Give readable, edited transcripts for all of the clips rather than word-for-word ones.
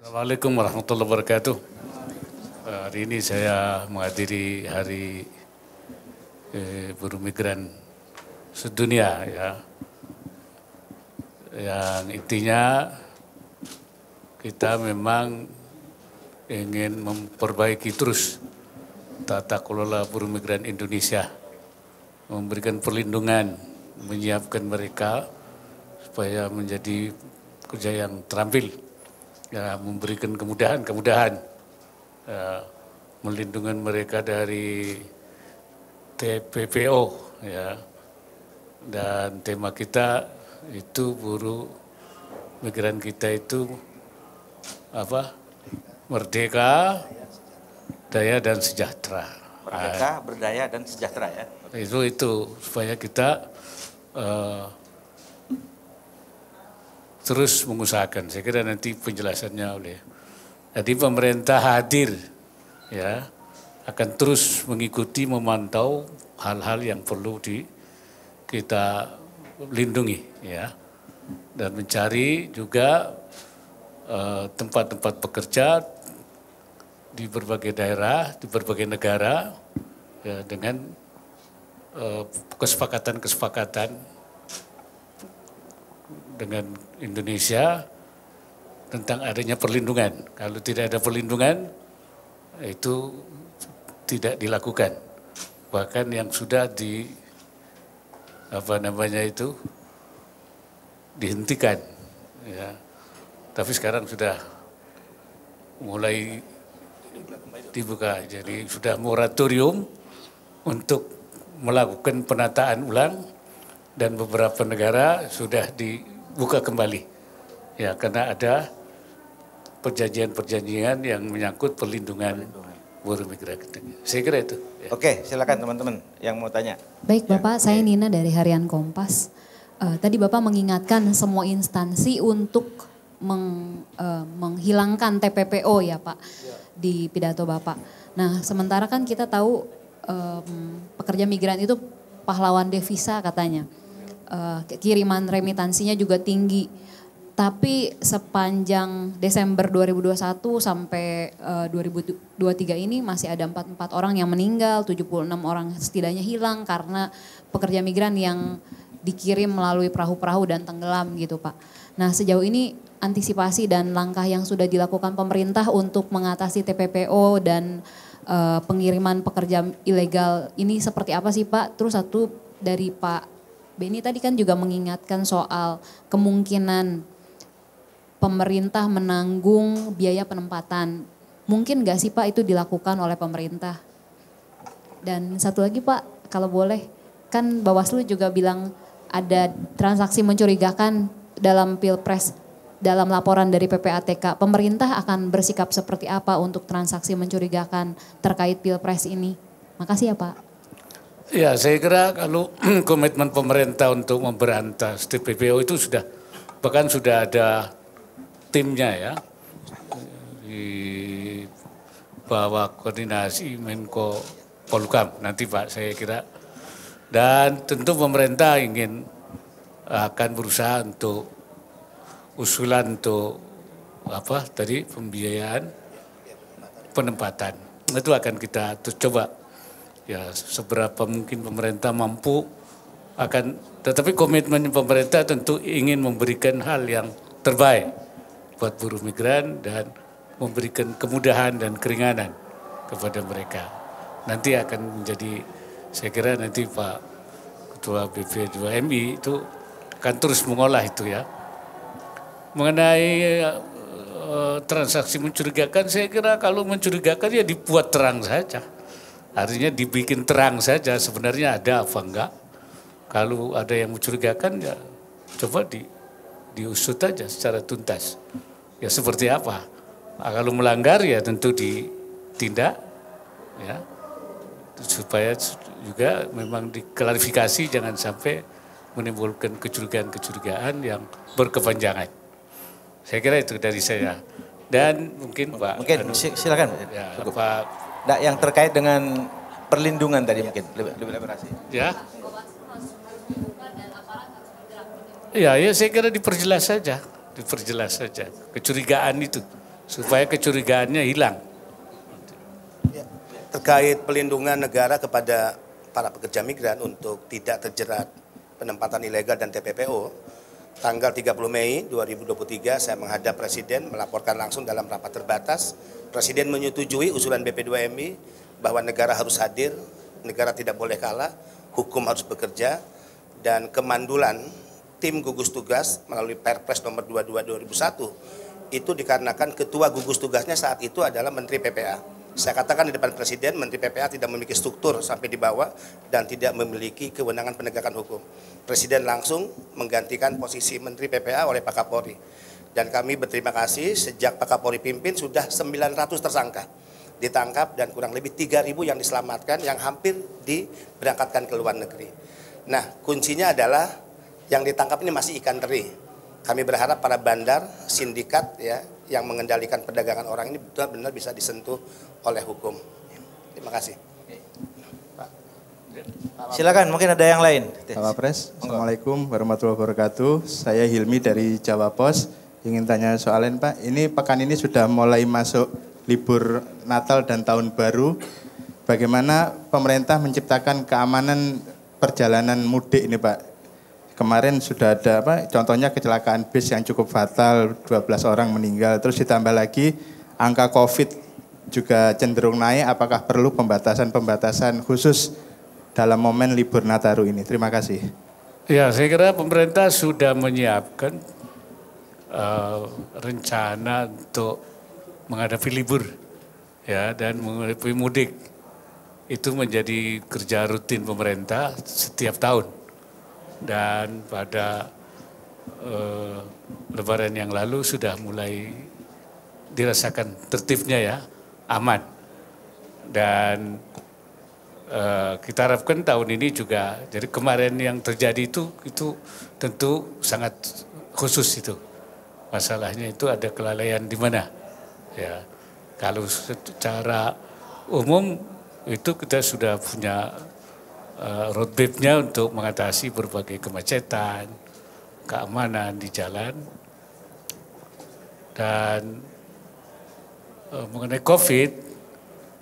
Assalamualaikum warahmatullahi wabarakatuh. Hari ini saya menghadiri Hari Buruh Migran Sedunia ya. Yang intinya kita memang ingin memperbaiki terus tata kelola buruh migran Indonesia, memberikan perlindungan, menyiapkan mereka supaya menjadi kerja yang terampil, ya, memberikan kemudahan, ya, melindungi mereka dari TPPO, ya, dan tema kita itu buruh migran kita itu apa? Merdeka, daya dan sejahtera. Merdeka, berdaya dan sejahtera ya. Itu supaya kita terus mengusahakan. Saya kira nanti penjelasannya oleh. Jadi pemerintah hadir ya, akan terus mengikuti, memantau hal-hal yang perlu kita lindungi ya, dan mencari juga tempat-tempat bekerja di berbagai daerah, di berbagai negara ya, dengan kesepakatan dengan Indonesia tentang adanya perlindungan. Kalau tidak ada perlindungan, itu tidak dilakukan. Bahkan yang sudah dihentikan. Ya. Tapi sekarang sudah mulai dibuka. Jadi sudah moratorium untuk melakukan penataan ulang dan beberapa negara sudah dibuka kembali. Ya, karena ada perjanjian-perjanjian yang menyangkut perlindungan buruh migran. Saya kira itu. Ya. Oke, silakan teman-teman yang mau tanya. Baik Bapak, saya Nina dari Harian Kompas. Tadi Bapak mengingatkan semua instansi untuk menghilangkan TPPO ya Pak, di pidato Bapak. Nah sementara kan kita tahu pekerja migran itu pahlawan devisa katanya. Kiriman remitansinya juga tinggi. Tapi sepanjang Desember 2021 sampai 2023 ini masih ada 44 orang yang meninggal, 76 orang setidaknya hilang karena pekerja migran yang dikirim melalui perahu-perahu dan tenggelam gitu Pak. Nah sejauh ini antisipasi dan langkah yang sudah dilakukan pemerintah untuk mengatasi TPPO dan pengiriman pekerja ilegal ini seperti apa sih Pak? Terus satu dari Pak Beni tadi kan juga mengingatkan soal kemungkinan pemerintah menanggung biaya penempatan. Mungkin gak sih Pak itu dilakukan oleh pemerintah? Dan satu lagi Pak, kalau boleh, kan Bawaslu juga bilang ada transaksi mencurigakan dalam Pilpres, dalam laporan dari PPATK. Pemerintah akan bersikap seperti apa untuk transaksi mencurigakan terkait Pilpres ini? Makasih ya Pak. Ya, saya kira kalau komitmen pemerintah untuk memberantas TPPO itu bahkan sudah ada timnya ya, di bawah koordinasi Menko Polhukam nanti Pak, saya kira. Dan tentu pemerintah akan berusaha untuk usulan untuk pembiayaan penempatan. Itu akan kita coba ya, seberapa mungkin pemerintah mampu tetapi komitmen pemerintah tentu ingin memberikan hal yang terbaik buat buruh migran dan memberikan kemudahan dan keringanan kepada mereka. Nanti akan menjadi, saya kira nanti Pak Ketua BP2MI itu akan terus mengolah itu ya. Mengenai transaksi mencurigakan, saya kira kalau mencurigakan ya dibuat terang saja. Artinya dibikin terang saja sebenarnya ada apa enggak. Kalau ada yang mencurigakan ya coba diusut aja secara tuntas. Ya seperti apa. Nah, kalau melanggar ya tentu ditindak ya. Supaya juga memang diklarifikasi, jangan sampai menimbulkan kecurigaan-kecurigaan yang berkepanjangan. Saya kira itu dari saya. Dan mungkin Pak. Mungkin silakan. Ya, Pak. Nah, yang terkait dengan perlindungan tadi mungkin lebih elaborasi. Ya. Ya, saya kira diperjelas saja. Kecurigaan itu supaya kecurigaannya hilang. Ya, terkait pelindungan negara kepada para pekerja migran untuk tidak terjerat penempatan ilegal dan TPPO, tanggal 30 Mei 2023 saya menghadap Presiden melaporkan langsung dalam rapat terbatas. Presiden menyetujui usulan BP2MI bahwa negara harus hadir, negara tidak boleh kalah, hukum harus bekerja, dan kemandulan tim gugus tugas melalui Perpres nomor 22 2001 itu dikarenakan ketua gugus tugasnya saat itu adalah Menteri PPA. Saya katakan di depan Presiden, Menteri PPA tidak memiliki struktur sampai di bawah dan tidak memiliki kewenangan penegakan hukum. Presiden langsung menggantikan posisi Menteri PPA oleh Pak Kapolri. Dan kami berterima kasih sejak Pak Kapolri pimpin sudah 900 tersangka ditangkap dan kurang lebih 3.000 yang diselamatkan, yang hampir diberangkatkan ke luar negeri. Nah, kuncinya adalah yang ditangkap ini masih ikan teri. Kami berharap para bandar, sindikat ya yang mengendalikan perdagangan orang ini benar-benar bisa disentuh oleh hukum. Terima kasih. Silakan, mungkin ada yang lain. Pak Wapres, Assalamualaikum warahmatullahi wabarakatuh. Saya Hilmi dari Jawa Pos. Ingin tanya soalnya Pak, ini pekan ini sudah mulai masuk libur Natal dan Tahun Baru. Bagaimana pemerintah menciptakan keamanan perjalanan mudik ini Pak? Kemarin sudah ada contohnya kecelakaan bis yang cukup fatal, 12 orang meninggal. Terus ditambah lagi angka COVID juga cenderung naik. Apakah perlu pembatasan khusus dalam momen libur Nataru ini? Terima kasih. Ya, saya kira pemerintah sudah menyiapkan rencana untuk menghadapi libur ya dan menghadapi mudik. Itu menjadi kerja rutin pemerintah setiap tahun. Dan pada Lebaran yang lalu sudah mulai dirasakan tertibnya ya, aman. Dan kita harapkan tahun ini juga, jadi kemarin yang terjadi itu tentu sangat khusus itu. Masalahnya itu ada kelalaian di mana. Ya, kalau secara umum itu kita sudah punya roadmap-nya untuk mengatasi berbagai kemacetan, keamanan di jalan. Dan mengenai COVID,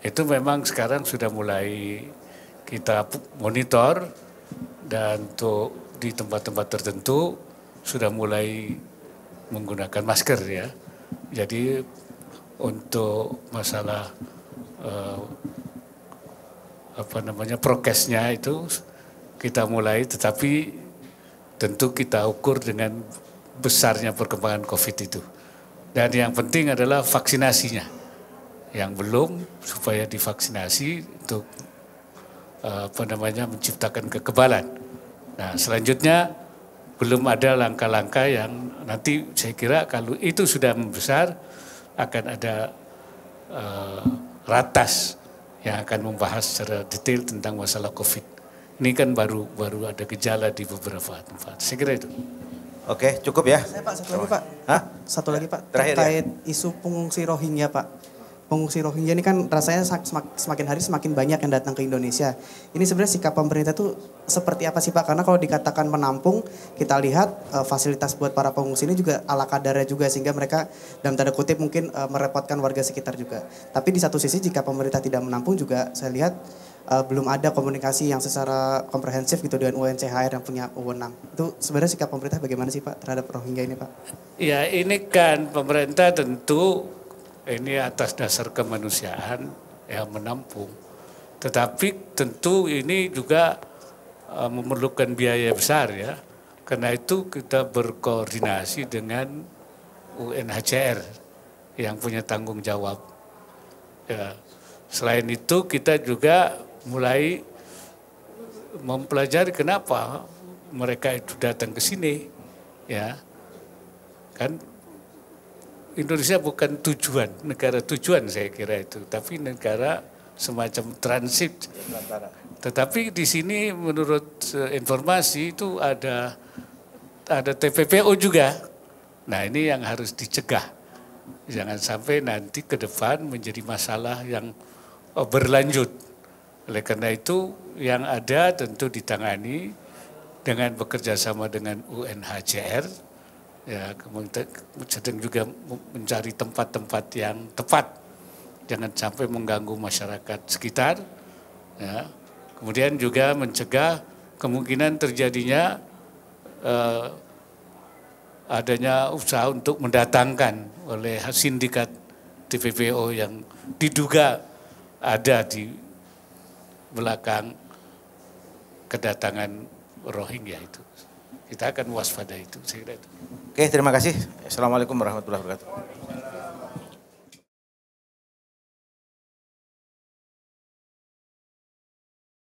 itu memang sekarang sudah mulai kita monitor dan untuk di tempat-tempat tertentu sudah mulai menggunakan masker ya. Jadi untuk masalah prokesnya itu kita mulai, tetapi tentu kita ukur dengan besarnya perkembangan COVID itu. Dan yang penting adalah vaksinasinya. Yang belum supaya divaksinasi untuk menciptakan kekebalan. Nah, selanjutnya belum ada langkah-langkah yang nanti saya kira kalau itu sudah membesar akan ada ratas yang akan membahas secara detail tentang masalah COVID. Ini kan baru ada gejala di beberapa tempat. Saya kira itu. Oke, cukup ya. Saya Pak, satu lagi Pak. Hah? Satu lagi Pak, Terakhir, terkait isu pengungsi Rohingya Pak. Pengungsi Rohingya ini kan rasanya semakin hari semakin banyak yang datang ke Indonesia. Ini sebenarnya sikap pemerintah tuh seperti apa sih Pak? Karena kalau dikatakan menampung, kita lihat fasilitas buat para pengungsi ini juga ala kadarnya juga. Sehingga mereka dalam tanda kutip mungkin merepotkan warga sekitar juga. Tapi di satu sisi jika pemerintah tidak menampung juga saya lihat belum ada komunikasi yang secara komprehensif gitu dengan UNCHR yang punya wewenang. Itu sebenarnya sikap pemerintah bagaimana sih Pak terhadap Rohingya ini Pak? Ya ini kan pemerintah tentu ini atas dasar kemanusiaan yang menampung. Tetapi tentu ini juga memerlukan biaya besar ya. Karena itu kita berkoordinasi dengan UNHCR yang punya tanggung jawab. Ya. Selain itu kita juga mulai mempelajari kenapa mereka itu datang ke sini. Ya. Kan Indonesia bukan tujuan, negara tujuan saya kira itu, tapi negara semacam transit. Tetapi di sini menurut informasi itu ada TPPO juga. Nah ini yang harus dicegah. Jangan sampai nanti ke depan menjadi masalah yang berlanjut. Oleh karena itu yang ada tentu ditangani dengan bekerja sama dengan UNHCR. Ya, kemudian sedang juga mencari tempat-tempat yang tepat, jangan sampai mengganggu masyarakat sekitar. Ya. Kemudian juga mencegah kemungkinan terjadinya adanya usaha untuk mendatangkan oleh sindikat TPPO yang diduga ada di belakang kedatangan Rohingya itu. Kita akan waspada itu. Oke, terima kasih. Assalamualaikum warahmatullahi wabarakatuh.